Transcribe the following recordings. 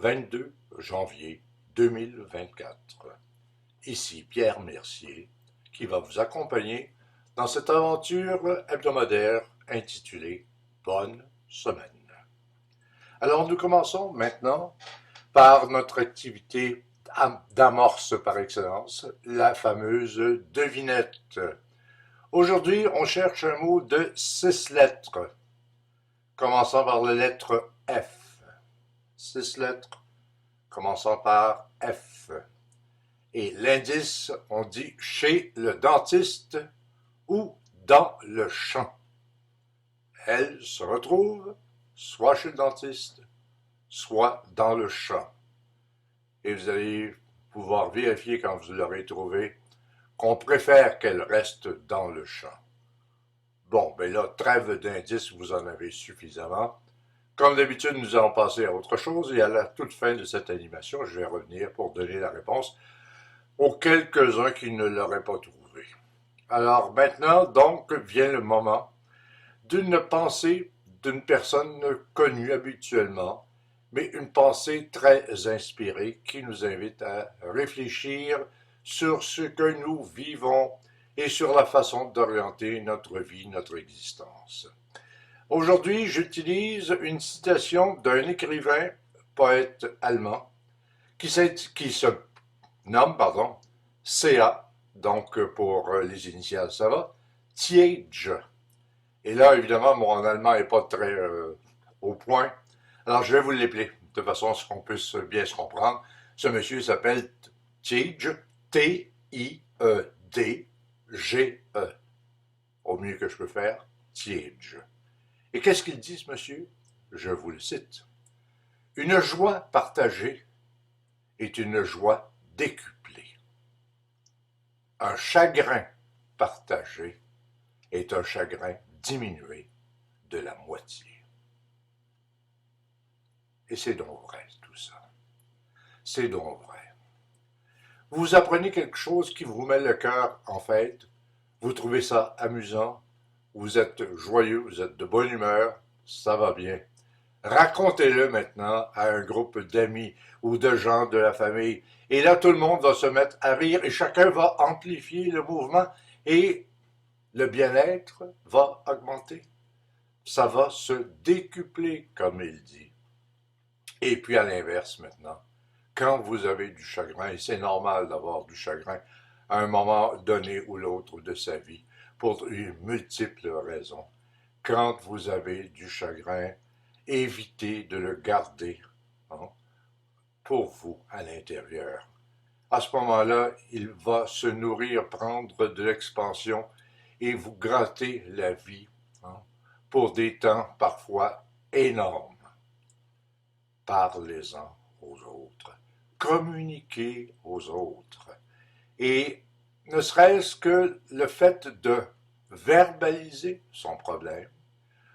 22 janvier 2024. Ici Pierre Mercier qui va vous accompagner dans cette aventure hebdomadaire intitulée Bonne semaine. Alors nous commençons maintenant par notre activité d'amorce par excellence, la fameuse devinette. Aujourd'hui, on cherche un mot de 6 lettres, commençant par la lettre F. 6 lettres, commençant par F. Et l'indice, on dit chez le dentiste ou dans le champ. Elle se retrouve soit chez le dentiste, soit dans le champ. Et vous allez pouvoir vérifier quand vous l'aurez trouvée qu'on préfère qu'elle reste dans le champ. Bon, ben là, trêve d'indices, vous en avez suffisamment. Comme d'habitude, nous allons passer à autre chose et à la toute fin de cette animation, je vais revenir pour donner la réponse aux quelques-uns qui ne l'auraient pas trouvé. Alors maintenant, donc, vient le moment d'une pensée d'une personne connue habituellement, mais une pensée très inspirée qui nous invite à réfléchir sur ce que nous vivons et sur la façon d'orienter notre vie, notre existence. Aujourd'hui, j'utilise une citation d'un écrivain, poète allemand, qui se nomme, CA, donc pour les initiales, ça va, Tieje. Et là, évidemment, mon allemand n'est pas très au point. Alors, je vais vous l'épeler de façon à ce qu'on puisse bien se comprendre. Ce monsieur s'appelle Tieje, T-I-E-D-G-E. Au mieux que je peux faire, Tieje. Et qu'est-ce qu'il dit, ce monsieur? Je vous le cite. Une joie partagée est une joie décuplée. Un chagrin partagé est un chagrin diminué de la moitié. Et c'est donc vrai, tout ça. C'est donc vrai. Vous apprenez quelque chose qui vous met le cœur en fête, vous trouvez ça amusant, vous êtes joyeux, vous êtes de bonne humeur, ça va bien. Racontez-le maintenant à un groupe d'amis ou de gens de la famille. Et là, tout le monde va se mettre à rire et chacun va amplifier le mouvement et le bien-être va augmenter. Ça va se décupler, comme il dit. Et puis à l'inverse maintenant, quand vous avez du chagrin, et c'est normal d'avoir du chagrin à un moment donné ou l'autre de sa vie, pour une multiples raisons, quand vous avez du chagrin, évitez de le garder pour vous à l'intérieur. À ce moment-là, il va se nourrir, prendre de l'expansion et vous gratter la vie pour des temps parfois énormes. Parlez-en aux autres. Communiquez aux autres. Et ne serait-ce que le fait de verbaliser son problème,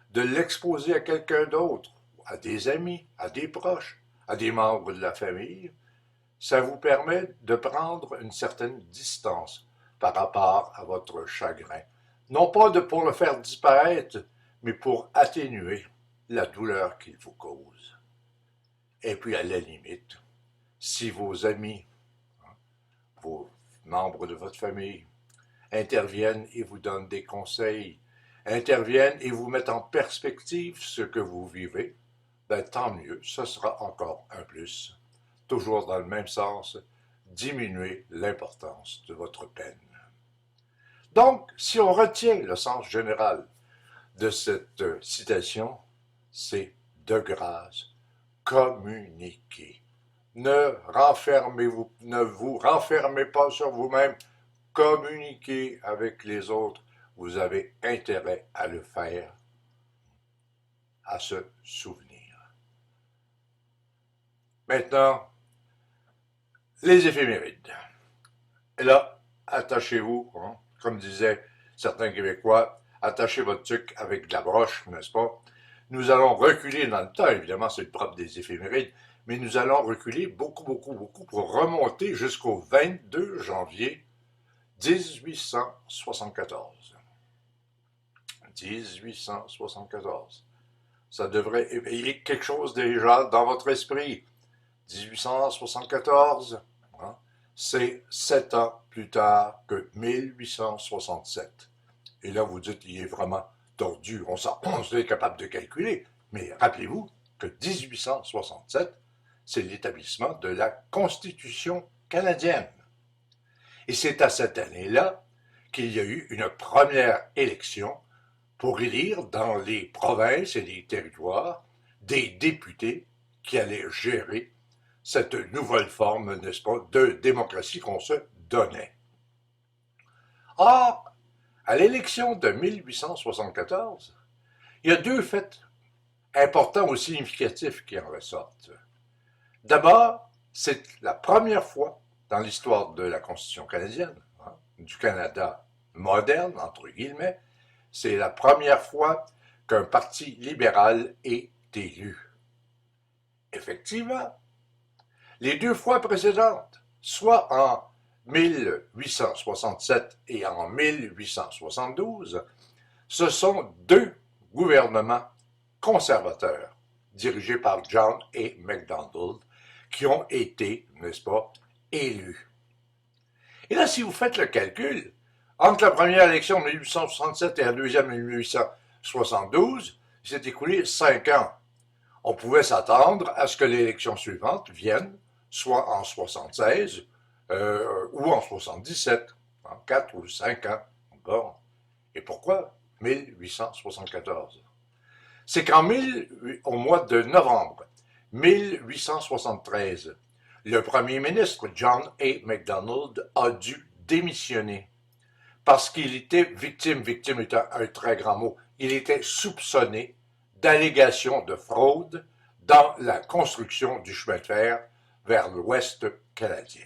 de l'exposer à quelqu'un d'autre, à des amis, à des proches, à des membres de la famille, ça vous permet de prendre une certaine distance par rapport à votre chagrin. Non pas pour le faire disparaître, mais pour atténuer la douleur qu'il vous cause. Et puis à la limite, si vos amis, vos membres de votre famille, interviennent et vous donnent des conseils, interviennent et vous mettent en perspective ce que vous vivez, ben tant mieux, ce sera encore un plus. Toujours dans le même sens, diminuer l'importance de votre peine. Donc, si on retient le sens général de cette citation, c'est de grâce, communiquer. Ne vous renfermez pas sur vous-même, communiquez avec les autres. Vous avez intérêt à le faire, à se souvenir. Maintenant, les éphémérides. Et là, attachez-vous, comme disaient certains Québécois, attachez votre tuque avec de la broche, n'est-ce pas? Nous allons reculer dans le temps, évidemment, c'est le propre des éphémérides, mais nous allons reculer beaucoup pour remonter jusqu'au 22 janvier 1874. 1874. Ça devrait éveiller quelque chose déjà dans votre esprit. 1874, hein, c'est 7 ans plus tard que 1867. Et là, vous dites, il est vraiment tordu, on est capable de calculer. Mais rappelez-vous que 1867, c'est l'établissement de la Constitution canadienne. Et c'est à cette année-là qu'il y a eu une première élection pour élire dans les provinces et les territoires des députés qui allaient gérer cette nouvelle forme, n'est-ce pas, de démocratie qu'on se donnait. Or, à l'élection de 1874, il y a deux faits importants ou significatifs qui en ressortent. D'abord, c'est la première fois dans l'histoire de la Constitution canadienne, hein, du Canada moderne, entre guillemets, c'est la première fois qu'un parti libéral est élu. Effectivement, les deux fois précédentes, soit en 1867 et en 1872, ce sont deux gouvernements conservateurs, dirigés par John A. Macdonald, qui ont été, n'est-ce pas, élus. Et là, si vous faites le calcul, entre la première élection en 1867 et la deuxième en 1872, il s'est écoulé 5 ans. On pouvait s'attendre à ce que l'élection suivante vienne soit en 76 ou en 77, en 4 ou 5 ans. Bon. Et pourquoi 1874? C'est au mois de novembre 1873, le premier ministre John A. Macdonald a dû démissionner parce qu'il était victime étant un très grand mot, il était soupçonné d'allégations de fraude dans la construction du chemin de fer vers l'ouest canadien.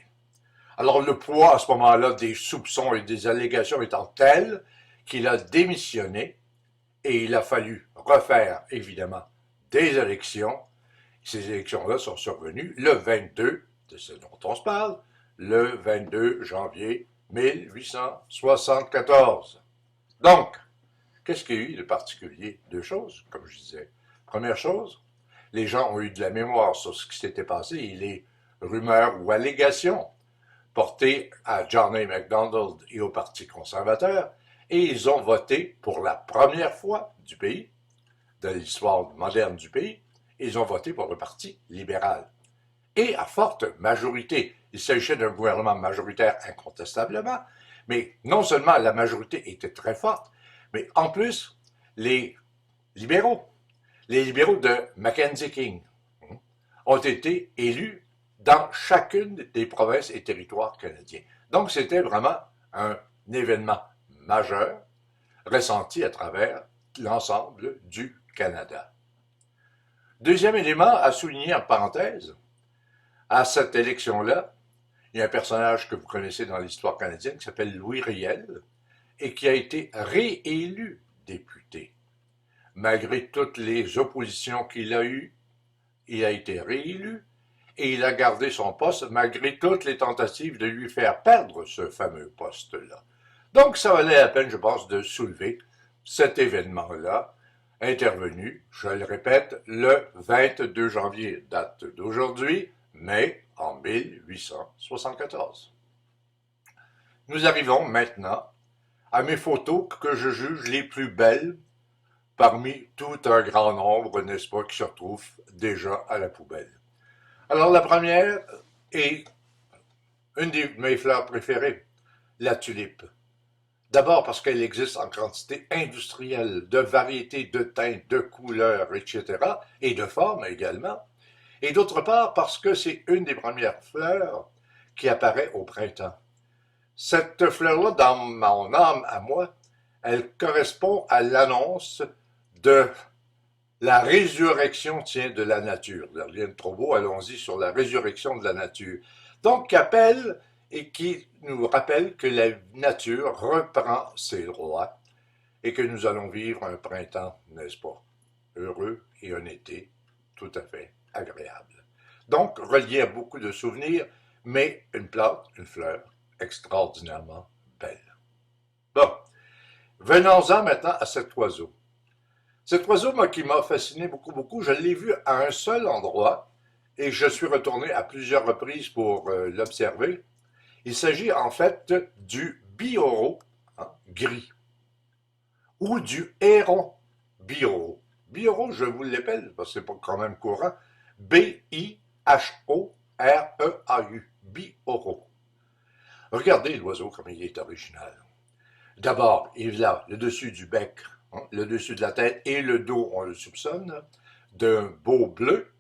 Alors le poids à ce moment-là des soupçons et des allégations étant tel qu'il a démissionné et il a fallu refaire évidemment des élections. Ces élections-là sont survenues le 22, de ce dont on se parle, le 22 janvier 1874. Donc, qu'est-ce qu'il y a eu de particulier? Deux choses, comme je disais. Première chose, les gens ont eu de la mémoire sur ce qui s'était passé et les rumeurs ou allégations portées à John A. Macdonald et au Parti conservateur, et ils ont voté pour la première fois du pays, de l'histoire moderne du pays, ils ont voté pour le Parti libéral. Et à forte majorité, il s'agissait d'un gouvernement majoritaire incontestablement, mais non seulement la majorité était très forte, mais en plus, les libéraux de Mackenzie King ont été élus dans chacune des provinces et territoires canadiens. Donc, c'était vraiment un événement majeur ressenti à travers l'ensemble du Canada. Deuxième élément à souligner en parenthèse, à cette élection-là, il y a un personnage que vous connaissez dans l'histoire canadienne qui s'appelle Louis Riel et qui a été réélu député. Malgré toutes les oppositions qu'il a eues, il a été réélu et il a gardé son poste malgré toutes les tentatives de lui faire perdre ce fameux poste-là. Donc, ça valait la peine, je pense, de soulever cet événement-là, intervenu, je le répète, le 22 janvier, date d'aujourd'hui, mais en 1874. Nous arrivons maintenant à mes photos que je juge les plus belles parmi tout un grand nombre, n'est-ce pas, qui se retrouvent déjà à la poubelle. Alors, la première est une de mes fleurs préférées, la tulipe. D'abord parce qu'elle existe en quantité industrielle, de variétés de teintes, de couleurs, etc., et de formes également. Et d'autre part parce que c'est une des premières fleurs qui apparaît au printemps. Cette fleur-là, dans mon âme à moi, elle correspond à l'annonce de la résurrection, de la nature. Rien de trop beau, allons-y sur la résurrection de la nature. Donc, qui appelle et qui nous rappelle que la nature reprend ses droits et que nous allons vivre un printemps, n'est-ce pas, heureux et un été tout à fait agréable. Donc, relié à beaucoup de souvenirs, mais une plante, une fleur extraordinairement belle. Bon, venons-en maintenant à cet oiseau. Cet oiseau, moi, qui m'a fasciné beaucoup, je l'ai vu à un seul endroit, et je suis retourné à plusieurs reprises pour l'observer. Il s'agit en fait du bioro, hein, gris, ou du héron bioro. Bioro, je vous l'appelle, parce que c'est pas quand même courant, B-I-H-O-R-E-A-U, bioro. Regardez l'oiseau comme il est original. D'abord, il a le dessus du bec, hein, le dessus de la tête et le dos, on le soupçonne, d'un beau bleu.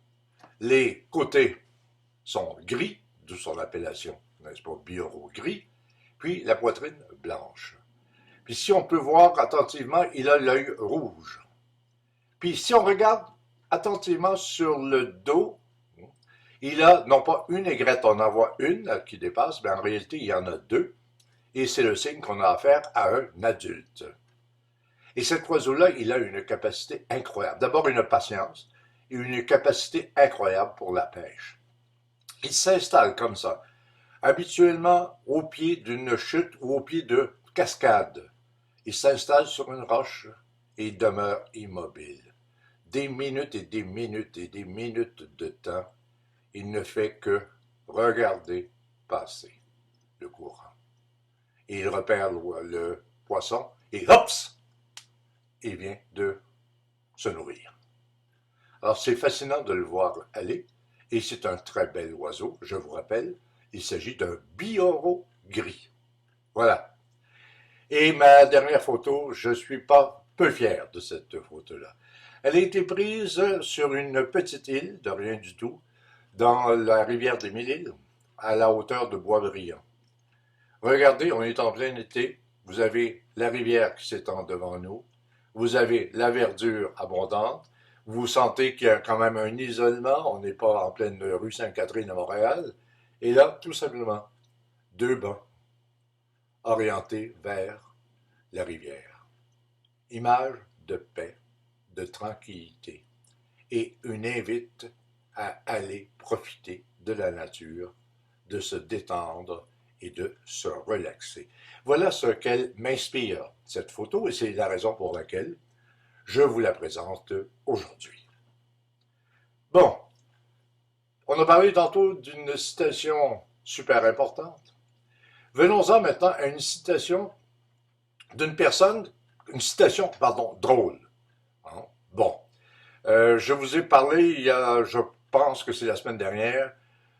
Les côtés sont gris, d'où son appellation, n'est-ce pas, bioro gris, puis la poitrine blanche. Puis si on peut voir attentivement, il a l'œil rouge. Puis si on regarde attentivement sur le dos, il a non pas une aigrette, on en voit une qui dépasse, mais en réalité il y en a deux, et c'est le signe qu'on a affaire à un adulte. Et cet oiseau-là, il a une capacité incroyable. D'abord une patience et une capacité incroyable pour la pêche. Il s'installe comme ça, habituellement au pied d'une chute ou au pied de cascades. Il s'installe sur une roche et il demeure immobile. Des minutes et des minutes et des minutes de temps, il ne fait que regarder passer le courant. Et il repère le poisson et hops, il vient de se nourrir. Alors c'est fascinant de le voir aller et c'est un très bel oiseau, je vous rappelle, il s'agit d'un bioro gris. Voilà. Et ma dernière photo, je suis pas peu fier de cette photo-là. Elle a été prise sur une petite île, de rien du tout, dans la rivière des Mille-Îles, à la hauteur de Boisbriand. Regardez, on est en plein été, vous avez la rivière qui s'étend devant nous, vous avez la verdure abondante, vous sentez qu'il y a quand même un isolement, on n'est pas en pleine rue Sainte-Catherine à Montréal, et là, tout simplement, deux bancs orientés vers la rivière. Image de paix, de tranquillité, et une invite à aller profiter de la nature, de se détendre et de se relaxer. Voilà ce qu'elle m'inspire, cette photo, et c'est la raison pour laquelle je vous la présente aujourd'hui. Bon, on a parlé tantôt d'une citation super importante. Venons-en maintenant à une citation d'une personne, une citation, pardon, drôle. Hein? Bon, je vous ai parlé il y a, je pense que c'est la semaine dernière,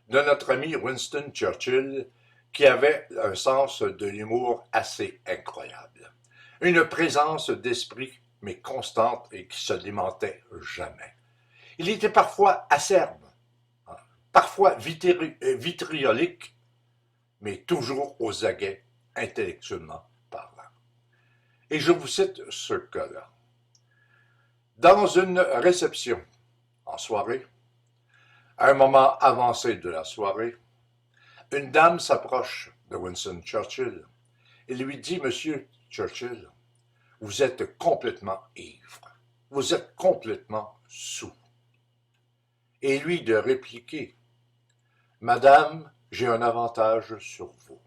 de notre ami Winston Churchill, qui avait un sens de l'humour assez incroyable. Une présence d'esprit, mais constante et qui se démentait jamais. Il était parfois acerbe, hein, parfois vitriolique, mais toujours aux aguets, intellectuellement parlant. Et je vous cite ce cas-là. Dans une réception, en soirée, à un moment avancé de la soirée, une dame s'approche de Winston Churchill et lui dit, Monsieur Churchill, vous êtes complètement ivre, vous êtes complètement saoul. Et lui de répliquer, Madame, j'ai un avantage sur vous.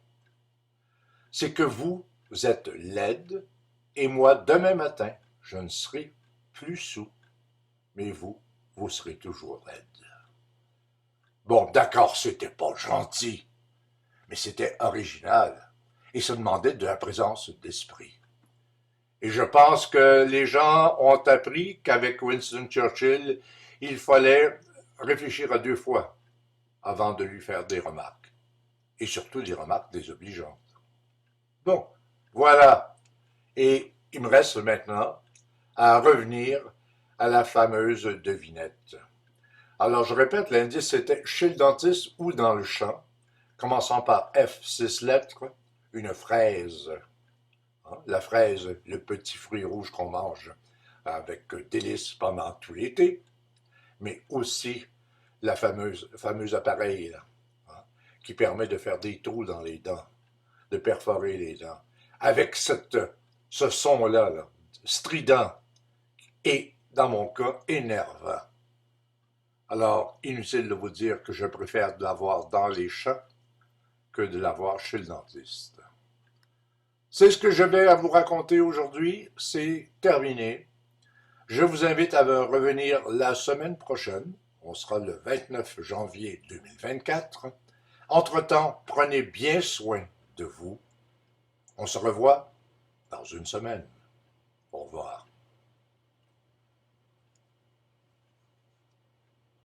C'est que vous êtes laide et moi, demain matin, je ne serai plus saoul, mais vous, vous serez toujours laide. Bon, d'accord, c'était pas gentil, mais c'était original et ça demandait de la présence d'esprit. Et je pense que les gens ont appris qu'avec Winston Churchill, il fallait réfléchir à deux fois avant de lui faire des remarques. Et surtout des remarques désobligeantes. Bon, voilà. Et il me reste maintenant à revenir à la fameuse devinette. Alors je répète, l'indice c'était chez le dentiste ou dans le champ, commençant par F, 6 lettres, une fraise. Hein, la fraise, le petit fruit rouge qu'on mange avec délice pendant tout l'été, mais aussi la fameuse appareil là, hein, qui permet de faire des trous dans les dents, de perforer les dents, avec ce son-là, là, strident et, dans mon cas, énervant. Alors, inutile de vous dire que je préfère l'avoir dans les champs que de l'avoir chez le dentiste. C'est ce que je vais à vous raconter aujourd'hui, c'est terminé. Je vous invite à revenir la semaine prochaine, On sera le 29 janvier 2024. Entre-temps, prenez bien soin de vous. On se revoit dans une semaine. Au revoir.